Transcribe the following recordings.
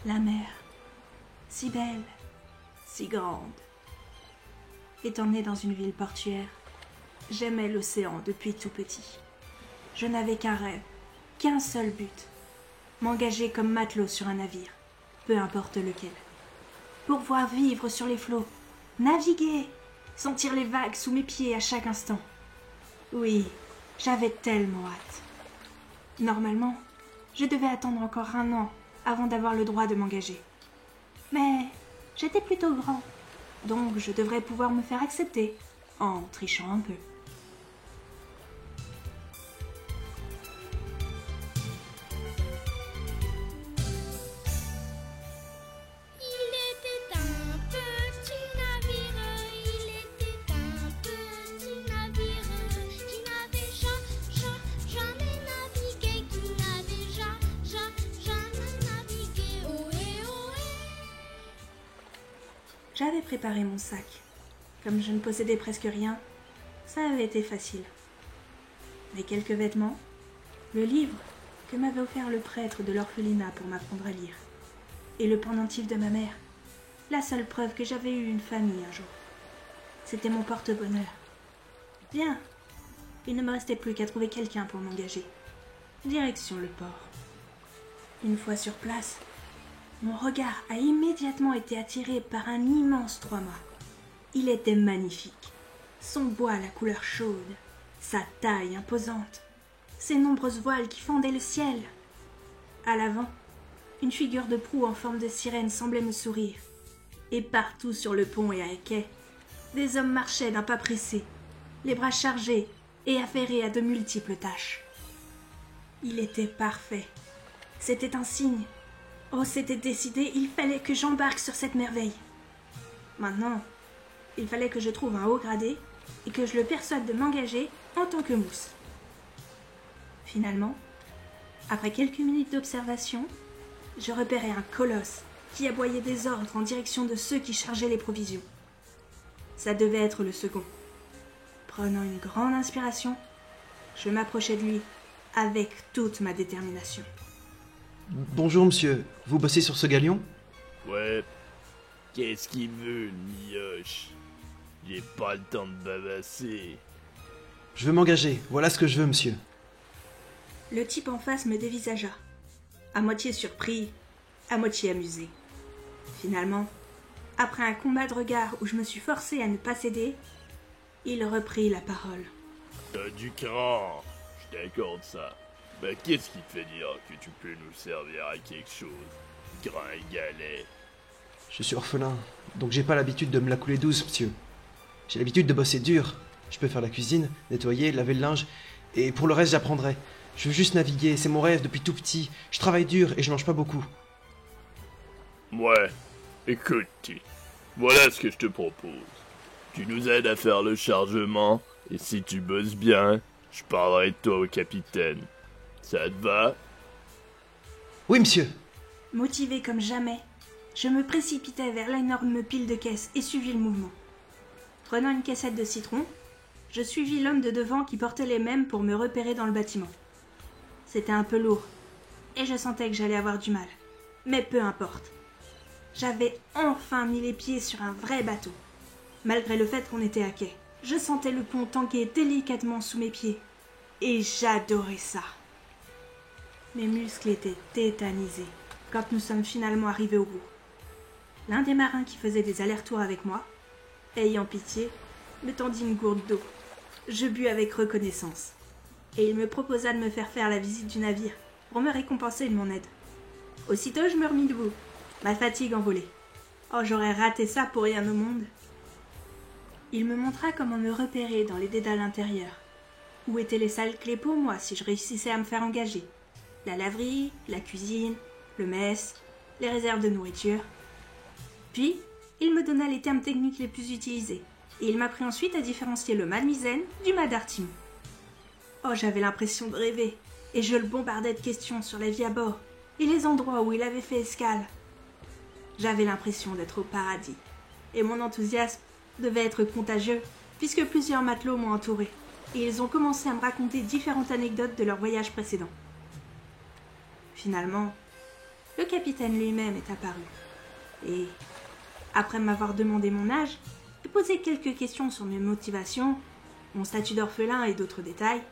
La mer, si belle, si grande. Étant né dans une ville portuaire, j'aimais l'océan depuis tout petit. Je n'avais qu'un rêve, qu'un seul but, m'engager comme matelot sur un navire, peu importe lequel, pour voir vivre sur les flots, naviguer, sentir les vagues sous mes pieds à chaque instant. Oui, j'avais tellement hâte. Normalement, je devais attendre encore 1 an avant d'avoir le droit de m'engager. Mais j'étais plutôt grand, donc je devrais pouvoir me faire accepter, en trichant un peu. J'avais préparé mon sac. Comme je ne possédais presque rien, ça avait été facile. Mais quelques vêtements, le livre que m'avait offert le prêtre de l'orphelinat pour m'apprendre à lire, et le pendentif de ma mère, la seule preuve que j'avais eu une famille un jour. C'était mon porte-bonheur. Bien, il ne me restait plus qu'à trouver quelqu'un pour m'engager. Direction le port. Une fois sur place, mon regard a immédiatement été attiré par un immense 3-mâts. Il était magnifique. Son bois à la couleur chaude, sa taille imposante, ses nombreuses voiles qui fendaient le ciel. À l'avant, une figure de proue en forme de sirène semblait me sourire. Et partout sur le pont et à quai, des hommes marchaient d'un pas pressé, les bras chargés et affairés à de multiples tâches. Il était parfait. C'était un signe. Oh, c'était décidé, il fallait que j'embarque sur cette merveille. Maintenant, il fallait que je trouve un haut gradé et que je le persuade de m'engager en tant que mousse. Finalement, après quelques minutes d'observation, je repérais un colosse qui aboyait des ordres en direction de ceux qui chargeaient les provisions. Ça devait être le second. Prenant une grande inspiration, je m'approchai de lui avec toute ma détermination. Bonjour monsieur, vous bossez sur ce galion ? Ouais. Qu'est-ce qu'il veut, le mioche? J'ai pas le temps de bavasser. Je veux m'engager, voilà ce que je veux monsieur. Le type en face me dévisagea, à moitié surpris, à moitié amusé. Finalement, après un combat de regards où je me suis forcée à ne pas céder, il reprit la parole. T'as du cran, je t'accorde ça. Mais qu'est-ce qui te fait dire que tu peux nous servir à quelque chose, gringalet? Je suis orphelin, donc j'ai pas l'habitude de me la couler douce monsieur. J'ai l'habitude de bosser dur. Je peux faire la cuisine, nettoyer, laver le linge, et pour le reste j'apprendrai. Je veux juste naviguer, c'est mon rêve depuis tout petit. Je travaille dur et je mange pas beaucoup. Ouais, écoute, voilà ce que je te propose. Tu nous aides à faire le chargement, et si tu bosses bien, je parlerai de toi au capitaine. Ça te va? Oui monsieur. Motivé comme jamais, je me précipitai vers l'énorme pile de caisses et suivis le mouvement. Prenant une caissette de citron, je suivis l'homme de devant qui portait les mêmes pour me repérer dans le bâtiment. C'était un peu lourd, et je sentais que j'allais avoir du mal. Mais peu importe. J'avais enfin mis les pieds sur un vrai bateau. Malgré le fait qu'on était à quai, je sentais le pont tanguer délicatement sous mes pieds. Et j'adorais ça. Mes muscles étaient tétanisés quand nous sommes finalement arrivés au bout. L'un des marins qui faisait des allers-retours avec moi, ayant pitié, me tendit une gourde d'eau. Je bus avec reconnaissance. Et il me proposa de me faire la visite du navire pour me récompenser de mon aide. Aussitôt, je me remis debout, ma fatigue envolée. Oh, j'aurais raté ça pour rien au monde. Il me montra comment me repérer dans les dédales intérieurs. Où étaient les salles clés pour moi si je réussissais à me faire engager. La laverie, la cuisine, le mess, les réserves de nourriture. Puis, il me donna les termes techniques les plus utilisés. Et il m'apprit ensuite à différencier le mât de misaine du mât d'artimon. Oh, j'avais l'impression de rêver, et je le bombardais de questions sur la vie à bord et les endroits où il avait fait escale. J'avais l'impression d'être au paradis, et mon enthousiasme devait être contagieux, puisque plusieurs matelots m'ont entouré, et ils ont commencé à me raconter différentes anecdotes de leur voyage précédent. Finalement, le capitaine lui-même est apparu. Et, après m'avoir demandé mon âge et posé quelques questions sur mes motivations, mon statut d'orphelin et d'autres détails,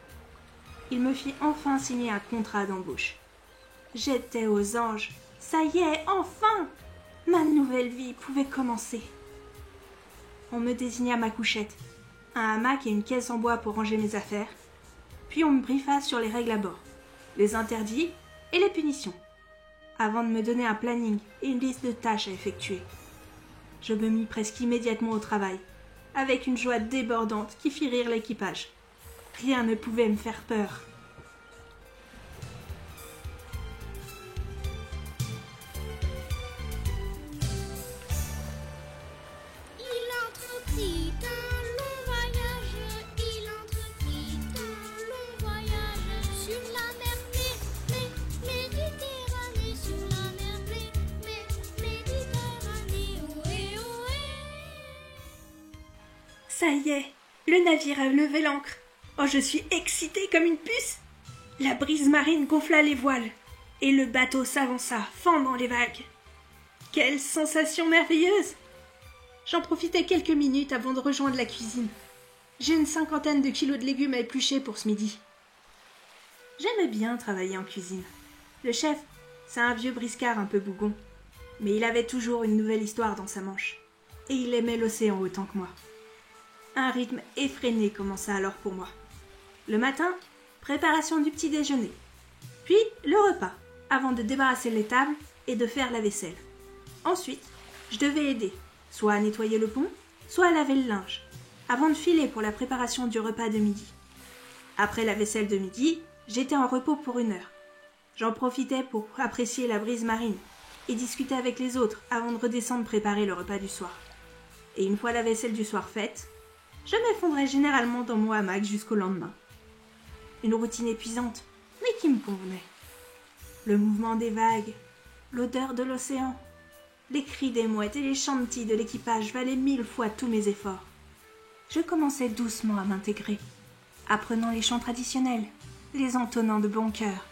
il me fit enfin signer un contrat d'embauche. J'étais aux anges. Ça y est, enfin! Ma nouvelle vie pouvait commencer. On me désigna ma couchette, un hamac et une caisse en bois pour ranger mes affaires, puis on me briefa sur les règles à bord, les interdits et les punitions, avant de me donner un planning et une liste de tâches à effectuer. Je me mis presque immédiatement au travail, avec une joie débordante qui fit rire l'équipage. Rien ne pouvait me faire peur. Ça y est, le navire a levé l'ancre. Oh, je suis excitée comme une puce. La brise marine gonfla les voiles, et le bateau s'avança, fendant les vagues. Quelle sensation merveilleuse! J'en profitai quelques minutes avant de rejoindre la cuisine. J'ai une 50aine de kilos de légumes à éplucher pour ce midi. J'aimais bien travailler en cuisine. Le chef, c'est un vieux briscard un peu bougon, mais il avait toujours une nouvelle histoire dans sa manche, et il aimait l'océan autant que moi. Un rythme effréné commença alors pour moi. Le matin, préparation du petit déjeuner. Puis le repas, avant de débarrasser les tables et de faire la vaisselle. Ensuite, je devais aider, soit à nettoyer le pont, soit à laver le linge, avant de filer pour la préparation du repas de midi. Après la vaisselle de midi, j'étais en repos pour 1 heure. J'en profitais pour apprécier la brise marine et discuter avec les autres avant de redescendre préparer le repas du soir. Et une fois la vaisselle du soir faite, je m'effondrais généralement dans mon hamac jusqu'au lendemain. Une routine épuisante, mais qui me convenait. Le mouvement des vagues, l'odeur de l'océan, les cris des mouettes et les chantilly de l'équipage valaient 1000 fois tous mes efforts. Je commençais doucement à m'intégrer, apprenant les chants traditionnels, les entonnant de bon cœur,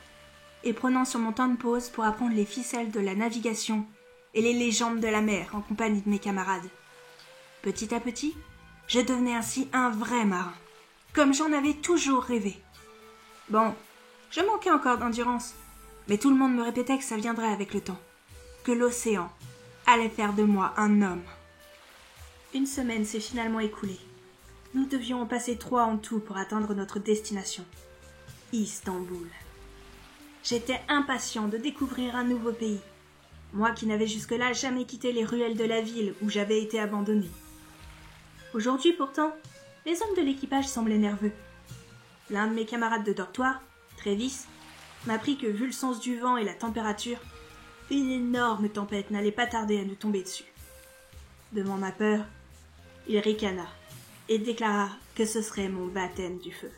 et prenant sur mon temps de pause pour apprendre les ficelles de la navigation et les légendes de la mer en compagnie de mes camarades. Petit à petit, je devenais ainsi un vrai marin, comme j'en avais toujours rêvé. Bon, je manquais encore d'endurance, mais tout le monde me répétait que ça viendrait avec le temps, que l'océan allait faire de moi un homme. 1 semaine s'est finalement écoulée. Nous devions en passer 3 en tout pour atteindre notre destination, Istanbul. J'étais impatient de découvrir un nouveau pays, moi qui n'avais jusque-là jamais quitté les ruelles de la ville où j'avais été abandonné. Aujourd'hui, pourtant, les hommes de l'équipage semblaient nerveux. L'un de mes camarades de dortoir, Travis, m'apprit que, vu le sens du vent et la température, une énorme tempête n'allait pas tarder à nous tomber dessus. Devant ma peur, il ricana et déclara que ce serait mon baptême du feu.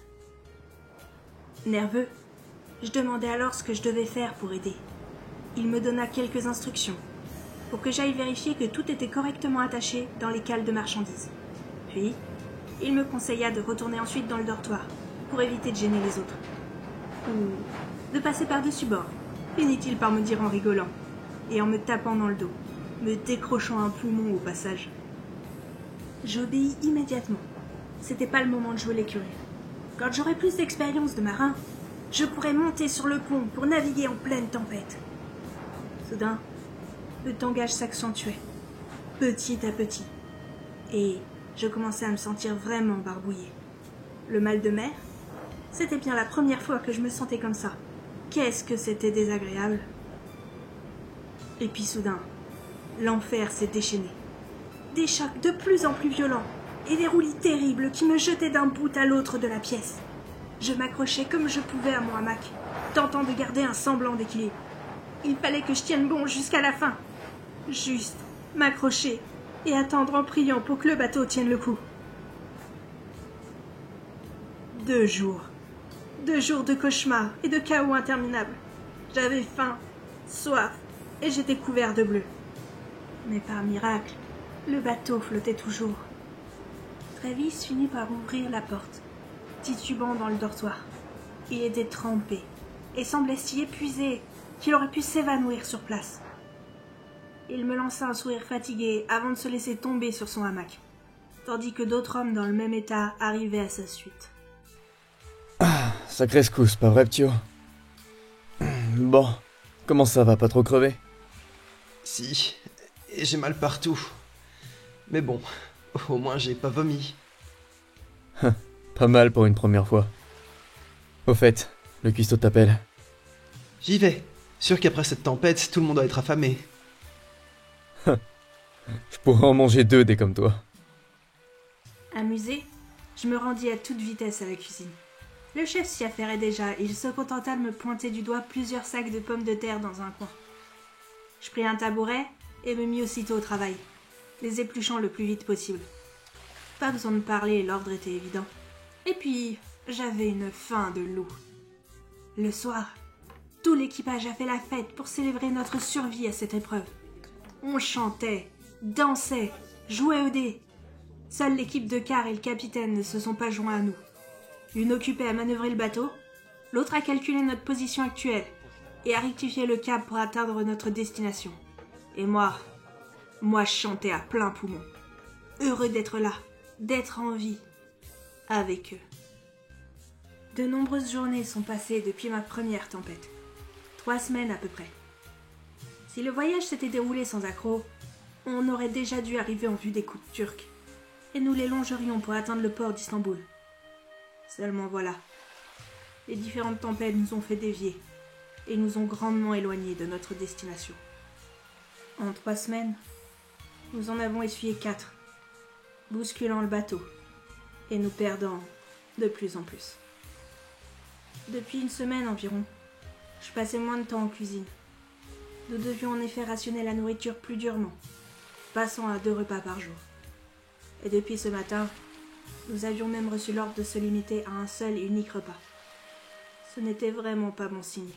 Nerveux, je demandai alors ce que je devais faire pour aider. Il me donna quelques instructions pour que j'aille vérifier que tout était correctement attaché dans les cales de marchandises. Puis, il me conseilla de retourner ensuite dans le dortoir pour éviter de gêner les autres. Ou de passer par-dessus bord, finit-il par me dire en rigolant et en me tapant dans le dos, me décrochant un poumon au passage. J'obéis immédiatement. C'était pas le moment de jouer l'écurie. Quand j'aurai plus d'expérience de marin, je pourrai monter sur le pont pour naviguer en pleine tempête. Soudain, le tangage s'accentuait, petit à petit, et je commençais à me sentir vraiment barbouillée. Le mal de mer, c'était bien la première fois que je me sentais comme ça. Qu'est-ce que c'était désagréable! Et puis soudain, l'enfer s'est déchaîné. Des chocs de plus en plus violents et des roulis terribles qui me jetaient d'un bout à l'autre de la pièce. Je m'accrochais comme je pouvais à mon hamac, tentant de garder un semblant d'équilibre. Il fallait que je tienne bon jusqu'à la fin. Juste m'accrocher et attendre en priant pour que le bateau tienne le coup. 2 jours. 2 jours de cauchemar et de chaos interminable. J'avais faim, soif, et j'étais couvert de bleu. Mais par miracle, le bateau flottait toujours. Travis finit par ouvrir la porte, titubant dans le dortoir. Il était trempé et semblait si épuisé qu'il aurait pu s'évanouir sur place. Il me lança un sourire fatigué avant de se laisser tomber sur son hamac, tandis que d'autres hommes dans le même état arrivaient à sa suite. Sacré secousse, pas vrai, Ptio? Bon, comment ça va, pas trop crevé? Si, et j'ai mal partout. Mais bon, au moins j'ai pas vomi. Pas mal pour une première fois. Au fait, le cuistot t'appelle. J'y vais. Sûr qu'après cette tempête, tout le monde doit être affamé. Je pourrais en manger 2 des comme toi. Amusé, je me rendis à toute vitesse à la cuisine. Le chef s'y affairait déjà et il se contenta de me pointer du doigt plusieurs sacs de pommes de terre dans un coin. Je pris un tabouret et me mis aussitôt au travail, les épluchant le plus vite possible. Pas besoin de parler, l'ordre était évident. Et puis, j'avais une faim de loup. Le soir, tout l'équipage a fait la fête pour célébrer notre survie à cette épreuve. On chantait, dansait, jouait aux dés. Seule l'équipe de quart et le capitaine ne se sont pas joints à nous. L'une occupée à manœuvrer le bateau, l'autre à calculer notre position actuelle et à rectifier le cap pour atteindre notre destination. Et moi je chantais à plein poumon. Heureux d'être là, d'être en vie, avec eux. De nombreuses journées sont passées depuis ma première tempête. 3 semaines à peu près. Si le voyage s'était déroulé sans accroc, on aurait déjà dû arriver en vue des côtes turques, et nous les longerions pour atteindre le port d'Istanbul. Seulement voilà, les différentes tempêtes nous ont fait dévier, et nous ont grandement éloignés de notre destination. En 3 semaines, nous en avons essuyé 4, bousculant le bateau, et nous perdant de plus en plus. Depuis 1 semaine environ, je passais moins de temps en cuisine. Nous devions en effet rationner la nourriture plus durement, passant à 2 repas par jour. Et depuis ce matin, nous avions même reçu l'ordre de se limiter à un seul et unique repas. Ce n'était vraiment pas bon signe.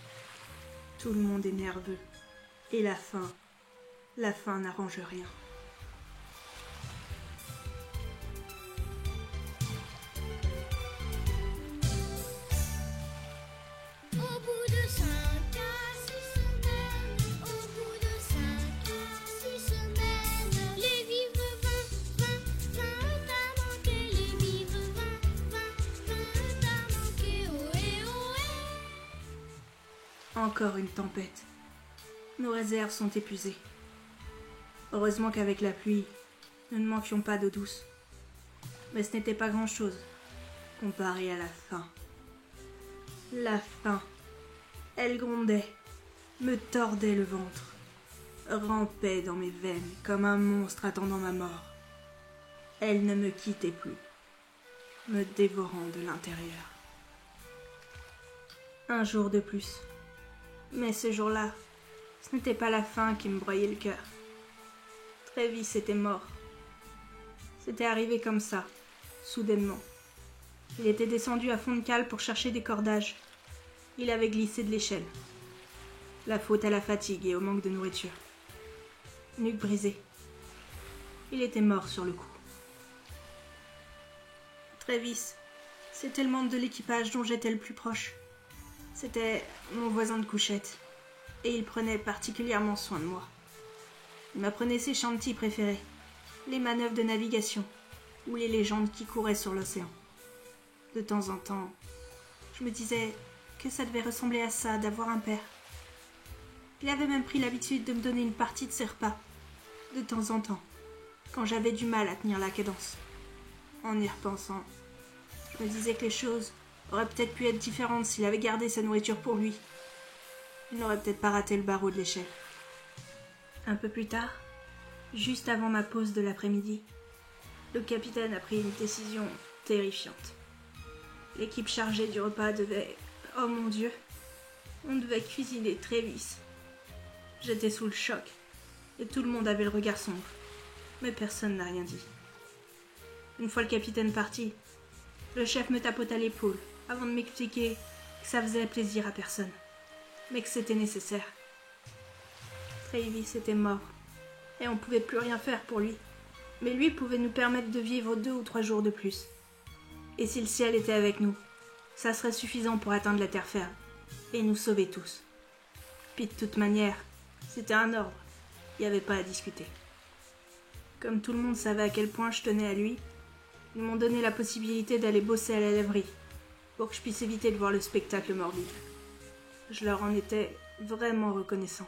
Tout le monde est nerveux. Et la faim n'arrange rien. Encore une tempête. Nos réserves sont épuisées. Heureusement qu'avec la pluie, nous ne manquions pas d'eau douce. Mais ce n'était pas grand-chose comparé à la faim. La faim, elle grondait, me tordait le ventre, rampait dans mes veines comme un monstre attendant ma mort. Elle ne me quittait plus, me dévorant de l'intérieur. Un jour de plus. Mais ce jour-là, ce n'était pas la faim qui me broyait le cœur. Travis était mort. C'était arrivé comme ça, soudainement. Il était descendu à fond de cale pour chercher des cordages. Il avait glissé de l'échelle. La faute à la fatigue et au manque de nourriture. Nuque brisée. Il était mort sur le coup. Travis, c'était le membre de l'équipage dont j'étais le plus proche. C'était mon voisin de couchette, et il prenait particulièrement soin de moi. Il m'apprenait ses chantiers préférés, les manœuvres de navigation, ou les légendes qui couraient sur l'océan. De temps en temps, je me disais que ça devait ressembler à ça d'avoir un père. Il avait même pris l'habitude de me donner une partie de ses repas, de temps en temps, quand j'avais du mal à tenir la cadence. En y repensant, je me disais que les choses auraient peut-être pu être différentes s'il avait gardé sa nourriture pour lui. Il n'aurait peut-être pas raté le barreau de l'échelle. Un peu plus tard, juste avant ma pause de l'après-midi, le capitaine a pris une décision terrifiante. L'équipe chargée du repas devait... Oh mon Dieu! On devait cuisiner Travis. J'étais sous le choc, et tout le monde avait le regard sombre. Mais personne n'a rien dit. Une fois le capitaine parti, le chef me tapota l'épaule avant de m'expliquer que ça faisait plaisir à personne, mais que c'était nécessaire. Travis était mort, et on ne pouvait plus rien faire pour lui. Mais lui pouvait nous permettre de vivre 2 ou 3 jours de plus. Et si le ciel était avec nous, ça serait suffisant pour atteindre la terre ferme, et nous sauver tous. Puis de toute manière, c'était un ordre. Il n'y avait pas à discuter. Comme tout le monde savait à quel point je tenais à lui, ils m'ont donné la possibilité d'aller bosser à la laverie, pour que je puisse éviter de voir le spectacle morbide. Je leur en étais vraiment reconnaissant.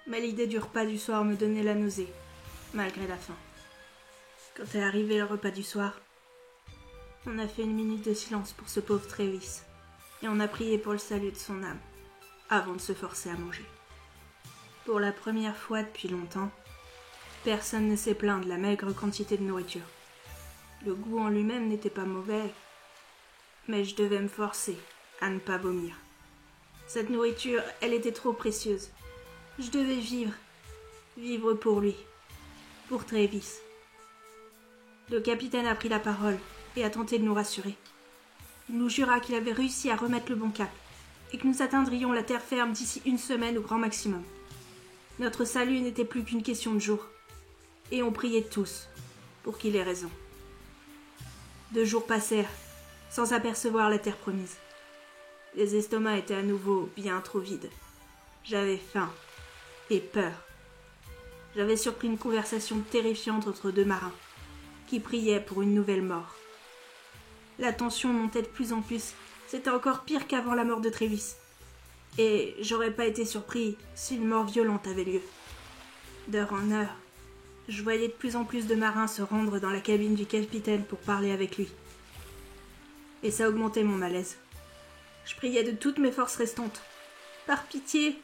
Mais l'idée du repas du soir me donnait la nausée, malgré la faim. Quand est arrivé le repas du soir, on a fait une minute de silence pour ce pauvre Travis, et on a prié pour le salut de son âme, avant de se forcer à manger. Pour la première fois depuis longtemps, personne ne s'est plaint de la maigre quantité de nourriture. Le goût en lui-même n'était pas mauvais, mais je devais me forcer à ne pas vomir. Cette nourriture, elle était trop précieuse. Je devais vivre pour lui, pour Travis. Le capitaine a pris la parole et a tenté de nous rassurer. Il nous jura qu'il avait réussi à remettre le bon cap et que nous atteindrions la terre ferme d'ici 1 semaine au grand maximum. Notre salut n'était plus qu'une question de jours, et on priait tous pour qu'il ait raison. 2 jours passèrent sans apercevoir la terre promise. Les estomacs étaient à nouveau bien trop vides. J'avais faim et peur. J'avais surpris une conversation terrifiante entre 2 marins, qui priaient pour une nouvelle mort. La tension montait de plus en plus. C'était encore pire qu'avant la mort de Travis. Et j'aurais pas été surpris si une mort violente avait lieu. D'heure en heure, je voyais de plus en plus de marins se rendre dans la cabine du capitaine pour parler avec lui. Et ça augmentait mon malaise. Je priais de toutes mes forces restantes. Par pitié,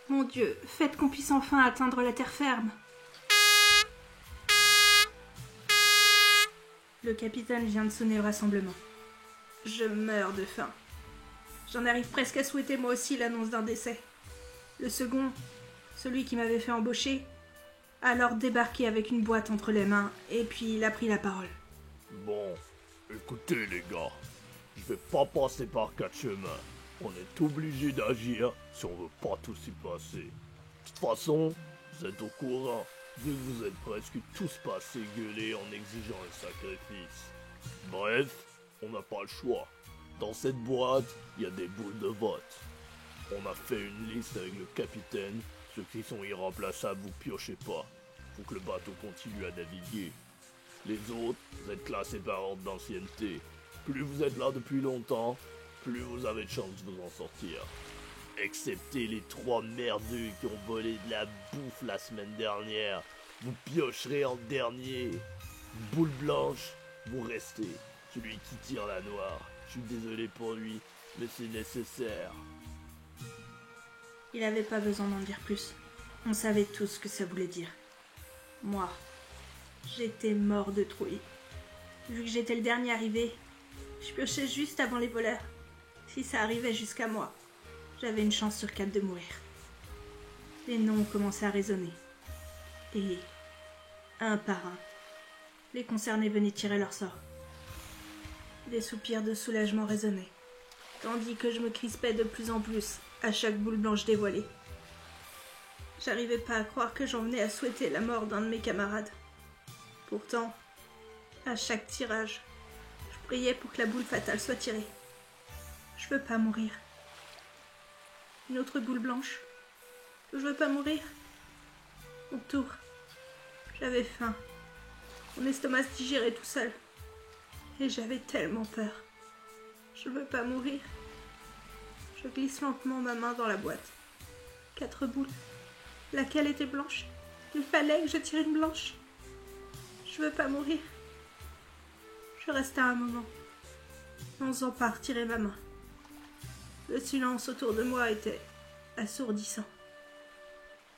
mon Dieu, faites qu'on puisse enfin atteindre la terre ferme. Le capitaine vient de sonner le rassemblement. Je meurs de faim. J'en arrive presque à souhaiter moi aussi l'annonce d'un décès. Le second, celui qui m'avait fait embaucher, a alors débarqué avec une boîte entre les mains et puis il a pris la parole. Bon, écoutez les gars, je vais pas passer par 4 chemins. On est obligé d'agir si on veut pas tout s'y passer. De toute façon, vous êtes au courant, vu que vous êtes presque tous passés gueuler en exigeant un sacrifice. Bref, on n'a pas le choix. Dans cette boîte, il y a des boules de vote. On a fait une liste avec le capitaine. Ceux qui sont irremplaçables, vous piochez pas. Faut que le bateau continue à naviguer. Les autres, vous êtes classés par ordre d'ancienneté. Plus vous êtes là depuis longtemps, plus vous avez de chances de vous en sortir. Excepté les 3 merdeux qui ont volé de la bouffe la semaine dernière. Vous piocherez en dernier. Boule blanche, vous restez. Celui qui tire la noire. Je suis désolé pour lui, mais c'est nécessaire. Il n'avait pas besoin d'en dire plus. On savait tous ce que ça voulait dire. Moi, j'étais mort de trouille. Vu que j'étais le dernier arrivé, je piochais juste avant les voleurs. Si ça arrivait jusqu'à moi, j'avais une chance sur 4 de mourir. Les noms commençaient à résonner. Et, un par un, les concernés venaient tirer leur sort. Des soupirs de soulagement résonnaient, tandis que je me crispais de plus en plus à chaque boule blanche dévoilée. J'arrivais pas à croire que j'en venais à souhaiter la mort d'un de mes camarades. Pourtant, à chaque tirage, je priais pour que la boule fatale soit tirée. Je veux pas mourir. Une autre boule blanche. Je veux pas mourir. Mon tour. J'avais faim. Mon estomac se digérait tout seul. Et j'avais tellement peur. Je veux pas mourir. Je glisse lentement ma main dans la boîte. 4 boules. Laquelle était blanche? Il fallait que je tire une blanche. Je veux pas mourir. Je restai un moment, n'osant pas retirer ma main. Le silence autour de moi était assourdissant.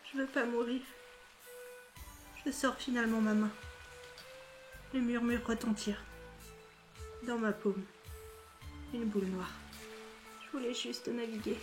Je veux pas mourir. Je sors finalement ma main. Les murmures retentirent. Dans ma paume, une boule noire. Je voulais juste naviguer.